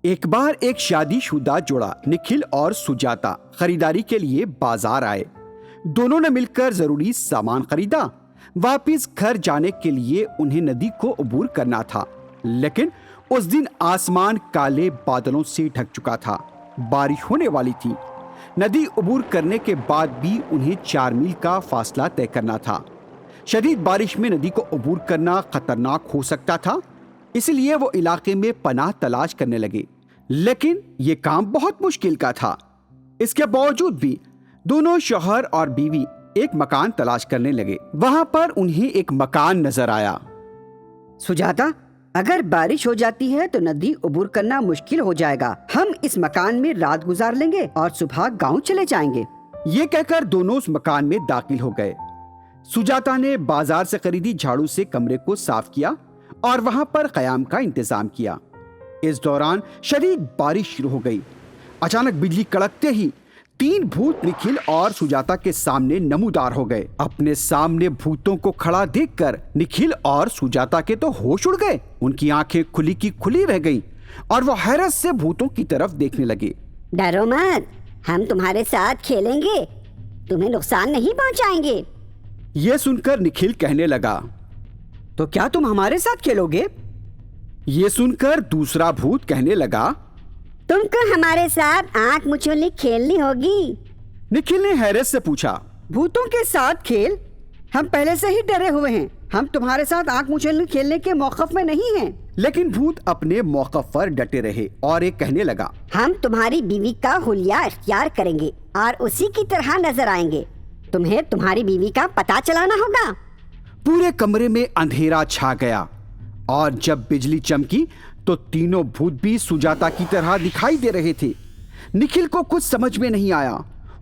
एक बार एक शादीशुदा जोड़ा निखिल और सुजाता खरीदारी के लिए बाजार आए। दोनों ने मिलकर जरूरी सामान खरीदा। वापिस घर जाने के लिए उन्हें नदी को अबूर करना था, लेकिन उस दिन आसमान काले बादलों से ढक चुका था। बारिश होने वाली थी। नदी अबूर करने के बाद भी उन्हें 4 मील का फासला तय करना था। शदीद बारिश में नदी को अबूर करना खतरनाक हो सकता था, इसलिए वो इलाके में पनाह तलाश करने लगे। लेकिन ये काम बहुत मुश्किल का था। इसके बावजूद भी दोनों शौहर और बीवी एक मकान तलाश करने लगे। वहां पर उन्हें एक मकान नजर आया। सुजाता, अगर बारिश हो जाती है तो नदी अबूर करना मुश्किल हो जाएगा। हम इस मकान में रात गुजार लेंगे और सुबह गांव चले जाएंगे। ये कहकर दोनों उस मकान में दाखिल हो गए। सुजाता ने बाजार से खरीदी झाड़ू से कमरे को साफ किया और वहां पर कयाम का इंतजाम किया। इस दौरान शदीद बारिश शुरू हो गई। अचानक बिजली कड़कते ही 3 भूत निखिल और सुजाता के सामने नमूदार हो गए। अपने सामने भूतों को खड़ा देखकर निखिल और सुजाता के तो होश उड़ गए। उनकी आंखें खुली की खुली रह गईं और वो हैरत से भूतों की तरफ देखने लगे। डरो मत, हम तुम्हारे साथ खेलेंगे, तुम्हें नुकसान नहीं पहुंचाएंगे। ये सुनकर निखिल कहने लगा, तो क्या तुम हमारे साथ खेलोगे? ये सुनकर दूसरा भूत कहने लगा, तुमको हमारे साथ आंख मुचोली खेलनी होगी। निखिल ने हैरत से पूछा, भूतों के साथ खेल? हम पहले से ही डरे हुए हैं। हम तुम्हारे साथ आंख मुचोली खेलने के मौकफ में नहीं हैं। लेकिन भूत अपने मौकफ पर डटे रहे और एक कहने लगा, हम तुम्हारी बीवी का हुलिया इख्तियार करेंगे और उसी की तरह नजर आएंगे। तुम्हें तुम्हारी बीवी का पता चलाना होगा। पूरे कमरे में अंधेरा छा गया और जब बिजली चमकी तो तीनों भूत भी सुजाता की तरह दिखाई दे रहे थे। निखिल को कुछ समझ में नहीं आया।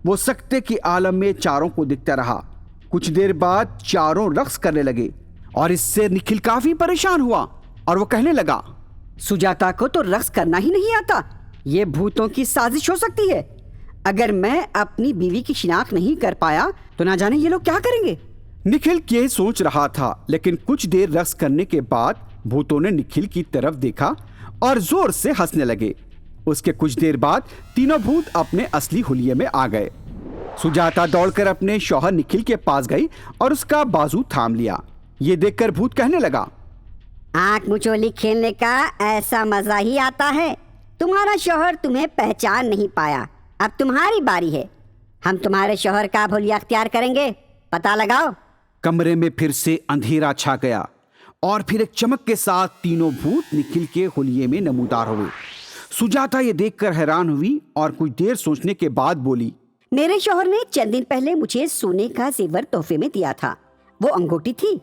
वो सकते के आलम में चारों को दिखता रहा। कुछ देर बाद चारों रक्स करने लगे और इससे निखिल काफी परेशान हुआ और वो कहने लगा, सुजाता को तो रक्स करना ही नहीं आता। ये भूतों की साजिश हो सकती है। अगर मैं अपनी बीवी की शिनाख्त नहीं कर पाया तो ना जाने ये लोग क्या करेंगे। निखिल ये सोच रहा था, लेकिन कुछ देर रक्स करने के बाद भूतों ने निखिल की तरफ देखा और जोर से हंसने लगे। उसके कुछ देर बाद तीनों भूत अपने असली हुलिये में आ गए। सुजाता दौड़कर अपने शौहर निखिल के पास गई और उसका बाजू थाम लिया। ये देखकर भूत कहने लगा, आंख मुचोली खेलने का ऐसा मजा ही आता है। तुम्हारा शौहर तुम्हें पहचान नहीं पाया, अब तुम्हारी बारी है। हम तुम्हारे शौहर का हुलिया अख्तियार करेंगे, पता लगाओ। कमरे में फिर से अंधेरा छा गया और फिर एक चमक के साथ तीनों भूत निखिल के हुलिये में नमूदार हुए। सुजाता ये देखकर हैरान हुई और कुछ देर सोचने के बाद बोली, मेरे शौहर ने चंद दिन पहले मुझे सोने का जेवर तोहफे में दिया था। वो अंगूठी थी,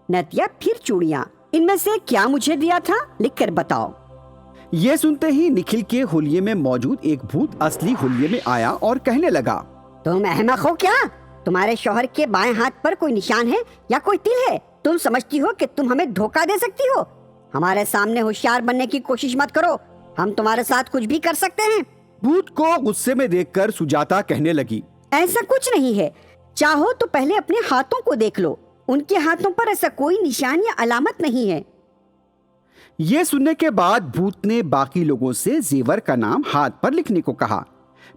नथिया, फिर चूड़ियां। इनमें से क्या मुझे दिया था, लिख कर बताओ। ये सुनते ही निखिल के हुलिये में मौजूद एक भूत असली हुलिये में आया और कहने लगा, तुम अहमक हो क्या? तुम्हारे शौहर के बाएं हाथ पर कोई निशान है या कोई तिल है? तुम समझती हो कि तुम हमें धोखा दे सकती हो? हमारे सामने होशियार बनने की कोशिश मत करो, हम तुम्हारे साथ कुछ भी कर सकते हैं। भूत को गुस्से में देखकर सुजाता कहने लगी, ऐसा कुछ नहीं है। चाहो तो पहले अपने हाथों को देख लो, उनके हाथों पर ऐसा कोई निशान या अलामत नहीं है। ये सुनने के बाद भूत ने बाकी लोगों से जेवर का नाम हाथ पर लिखने को कहा।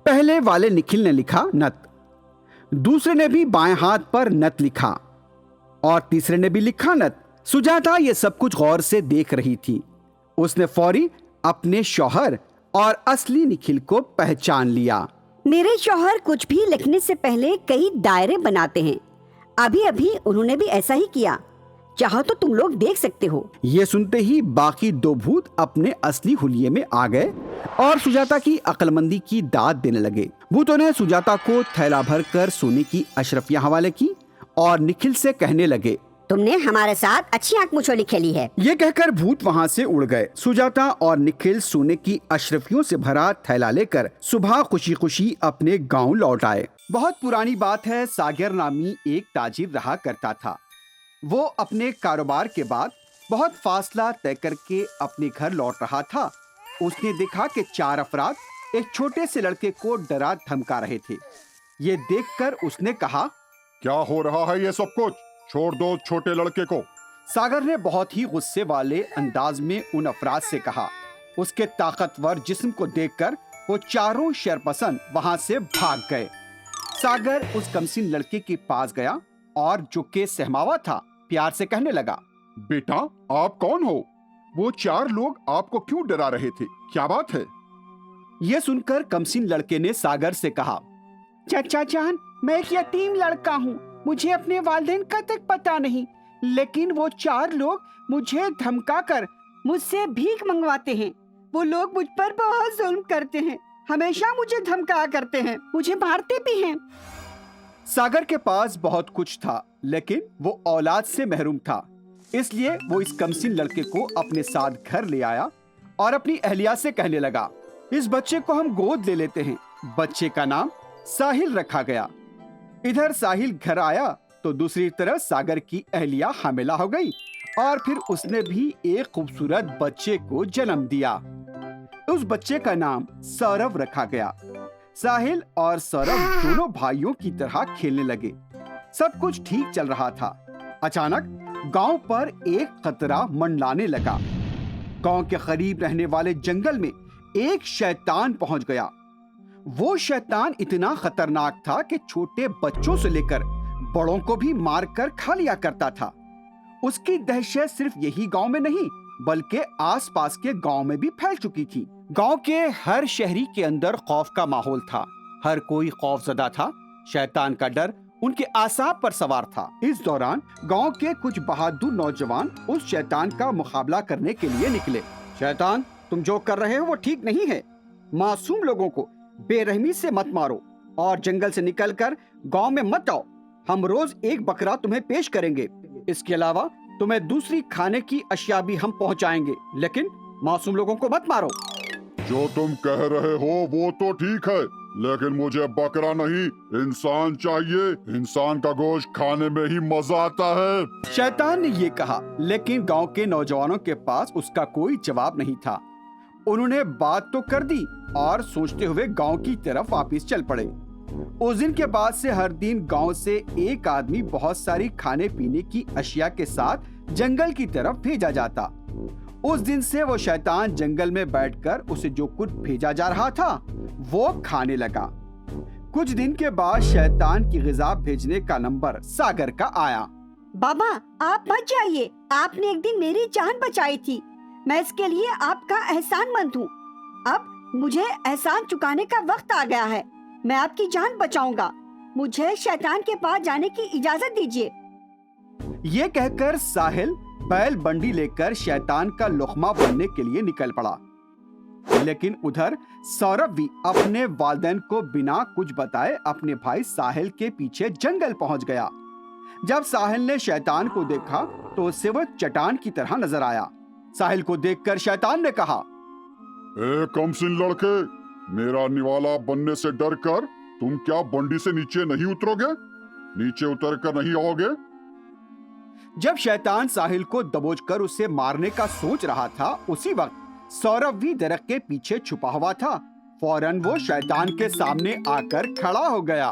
पहले वाले निखिल ने लिखा नत, दूसरे ने भी बाएं हाथ पर नत लिखा और तीसरे ने भी लिखा नत। सुजाता ये सब कुछ गौर से देख रही थी। उसने फौरी अपने शौहर और असली निखिल को पहचान लिया। मेरे शौहर कुछ भी लिखने से पहले कई दायरे बनाते हैं। अभी अभी उन्होंने भी ऐसा ही किया, चाहो तो तुम लोग देख सकते हो। ये सुनते ही बाकी 2 भूत अपने असली हुलिये में आ गए और सुजाता की अक्लमंदी की दाद देने लगे। भूतों ने सुजाता को थैला भर कर सोने की अशरफियां हवाले की और निखिल से कहने लगे, तुमने हमारे साथ अच्छी आंख मुचोली खेली है। ये कहकर भूत वहाँ से उड़ गए। सुजाता और निखिल सोने की अशरफियों से भरा थैला लेकर सुबह खुशी खुशी अपने गाँव लौट आए। बहुत पुरानी बात है, सागर नामी एक ताजिर रहा करता था। वो अपने कारोबार के बाद बहुत फासला तय करके अपने घर लौट रहा था। उसने देखा कि 4 अफराद एक छोटे से लड़के को डरा धमका रहे थे। ये देखकर उसने कहा, क्या हो रहा है ये सब कुछ? छोड़ दो छोटे लड़के को। सागर ने बहुत ही गुस्से वाले अंदाज में उन अफराद से कहा, उसके ताकतवर जिस्म को देखकर वो चारों शरपसंद वहां से भाग गए। सागर उस कमसीन लड़के के पास गया और जो के सहमावा था प्यार से कहने लगा, बेटा आप कौन हो? वो 4 लोग आपको क्यों डरा रहे थे? क्या बात है? यह सुनकर कमसीन लड़के ने सागर से कहा, चाचा जान, मैं एक यतीम लड़का हूँ, मुझे अपने वालिदैन का तक पता नहीं, लेकिन वो 4 लोग मुझे धमकाकर मुझसे भीख मंगवाते हैं। वो लोग मुझ पर बहुत जुल्म करते हैं, हमेशा मुझे धमका करते हैं, मुझे मारते भी हैं। सागर के पास बहुत कुछ था, लेकिन वो औलाद से महरूम था, इसलिए वो इस कमसीन लड़के को अपने साथ घर ले आया और अपनी अहलिया से कहने लगा, इस बच्चे को हम गोद ले लेते हैं। बच्चे का नाम साहिल रखा गया। इधर साहिल घर आया तो दूसरी तरफ सागर की अहलिया हामिला हो गई और फिर उसने भी एक खूबसूरत बच्चे को जन्म दिया। उस बच्चे का नाम सौरभ रखा गया। साहिल और सौरभ दोनों भाइयों की तरह खेलने लगे। सब कुछ ठीक चल रहा था। अचानक गांव पर एक खतरा मंडलाने लगा। गांव के करीब रहने वाले जंगल में एक शैतान पहुंच गया। वो शैतान इतना खतरनाक था कि छोटे बच्चों से लेकर बड़ों को भी मारकर खा लिया करता था। उसकी दहशत सिर्फ यही गांव में नहीं, बल्कि आसपास के गांव में भी फैल चुकी थी। गांव के हर शहरी के अंदर खौफ का माहौल था। हर कोई खौफजदा था। शैतान का डर उनके आसाब पर सवार था। इस दौरान गांव के कुछ बहादुर नौजवान उस शैतान का मुकाबला करने के लिए निकले। शैतान, तुम जो कर रहे हो वो ठीक नहीं है। मासूम लोगों को बेरहमी से मत मारो और जंगल से निकलकर गांव में मत आओ। हम रोज एक बकरा तुम्हें पेश करेंगे। इसके अलावा तुम्हें दूसरी खाने की अशिया भी हम पहुंचाएंगे, लेकिन मासूम लोगों को मत मारो। जो तुम कह रहे हो वो तो ठीक है, लेकिन मुझे बकरा नहीं, इंसान चाहिए। इंसान का गोश्त खाने में ही मजा आता है। शैतान ने ये कहा, लेकिन गांव के नौजवानों के पास उसका कोई जवाब नहीं था। उन्होंने बात तो कर दी और सोचते हुए गांव की तरफ वापस चल पड़े। उस दिन के बाद से हर दिन गांव से एक आदमी बहुत सारी खाने पीने की अशिया के साथ जंगल की तरफ भेजा जाता। उस दिन से वो शैतान जंगल में बैठकर उसे जो कुछ भेजा जा रहा था वो खाने लगा। कुछ दिन के बाद शैतान की ग़िज़ा भेजने का नंबर सागर का आया। बाबा आप मत जाइए, आपने एक दिन मेरी जान बचाई थी। मैं इसके लिए आपका एहसानमंद हूँ। अब मुझे एहसान चुकाने का वक्त आ गया है। मैं आपकी जान बचाऊंगा। मुझे शैतान के पास जाने की इजाजत दीजिए। ये कहकर साहिल बैल बंडी लेकर शैतान का लुक़मा बनने के लिए निकल पड़ा। लेकिन उधर सौरभ भी अपने वालिदैन को बिना कुछ बताए अपने भाई साहिल के पीछे जंगल पहुंच गया। जब साहिल ने शैतान को देखा तो उससे वो चट्टान की तरह नजर आया। साहिल को देखकर शैतान ने कहा, ए कमसिन लड़के, मेरा निवाला बनने से डर कर तुम क्या बंडी से नीचे नहीं उतरोगे? नीचे उतर कर नहीं आओगे? जब शैतान साहिल को दबोचकर उसे मारने का सोच रहा था, उसी वक्त सौरभ भी दरख्त के पीछे छुपा हुआ था। फौरन वो शैतान के सामने आकर खड़ा हो गया।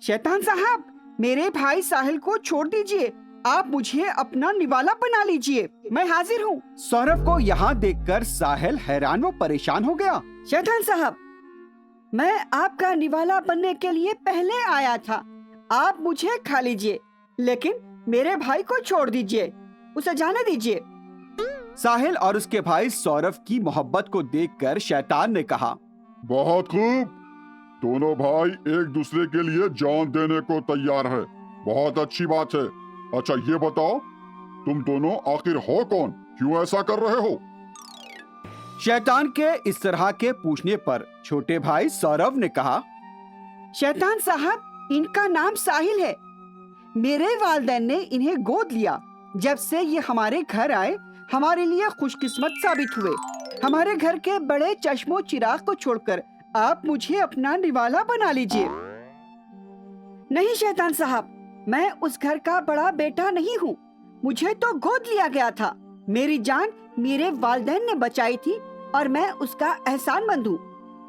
शैतान साहब, मेरे भाई साहिल को छोड़ दीजिए। आप मुझे अपना निवाला बना लीजिए। मैं हाजिर हूँ। सौरभ को यहाँ देखकर साहिल हैरान व परेशान हो गया। शैतान साहब, मैं आपका निवाला बनने के लिए पहले आया था। आप मुझे खा लीजिए, लेकिन मेरे भाई को छोड़ दीजिए, उसे जाने दीजिए। साहिल और उसके भाई सौरभ की मोहब्बत को देखकर शैतान ने कहा, बहुत खूब, दोनों भाई एक दूसरे के लिए जान देने को तैयार है। बहुत अच्छी बात है। अच्छा ये बताओ, तुम दोनों आखिर हो कौन? क्यों ऐसा कर रहे हो? शैतान के इस तरह के पूछने पर छोटे भाई सौरभ ने कहा, शैतान साहब, इनका नाम साहिल है। मेरे वालिदैन ने इन्हें गोद लिया। जब से ये हमारे घर आए, हमारे लिए खुशकिस्मत साबित हुए। हमारे घर के बड़े चश्मो चिराग को छोड़कर आप मुझे अपना निवाला बना लीजिए। नहीं शैतान साहब, मैं उस घर का बड़ा बेटा नहीं हूँ। मुझे तो गोद लिया गया था। मेरी जान मेरे वालिदैन ने बचाई थी और मैं उसका एहसानमंद हूँ,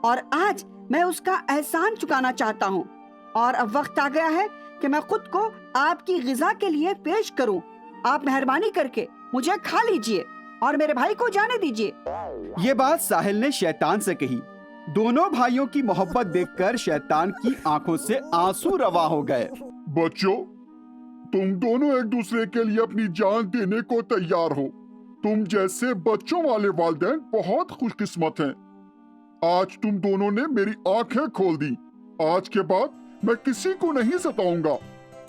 और आज मैं उसका एहसान चुकाना चाहता हूँ। और अब वक्त आ गया है कि मैं खुद को आपकी ग़िज़ा के लिए पेश करूँ। आप मेहरबानी करके मुझे खा लीजिए। और मेरे भाई को जाने दीजिए। ये बात साहिल ने शैतान से कही। दोनों भाइयों की मोहब्बत देखकर शैतान की आंखों से आंसू रवा हो गए। बच्चों, तुम दोनों एक दूसरे के लिए अपनी जान देने को तैयार हो। तुम जैसे बच्चों वाले वालिदैन बहुत खुशकिस्मत हैं। आज तुम दोनों ने मेरी आंखें खोल दी। आज के बाद मैं किसी को नहीं सताऊंगा।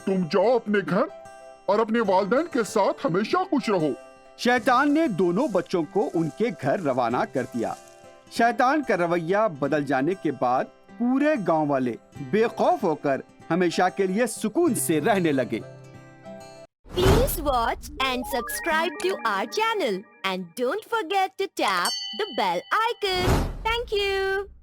तुम जाओ अपने घर और अपने वालिदैन के साथ हमेशा खुश रहो। शैतान ने दोनों बच्चों को उनके घर रवाना कर दिया। शैतान का रवैया बदल जाने के बाद पूरे गांव वाले बेखौफ होकर हमेशा के लिए सुकून से रहने लगे। Please watch and subscribe to our channel and don't forget to tap the bell icon. Thank you.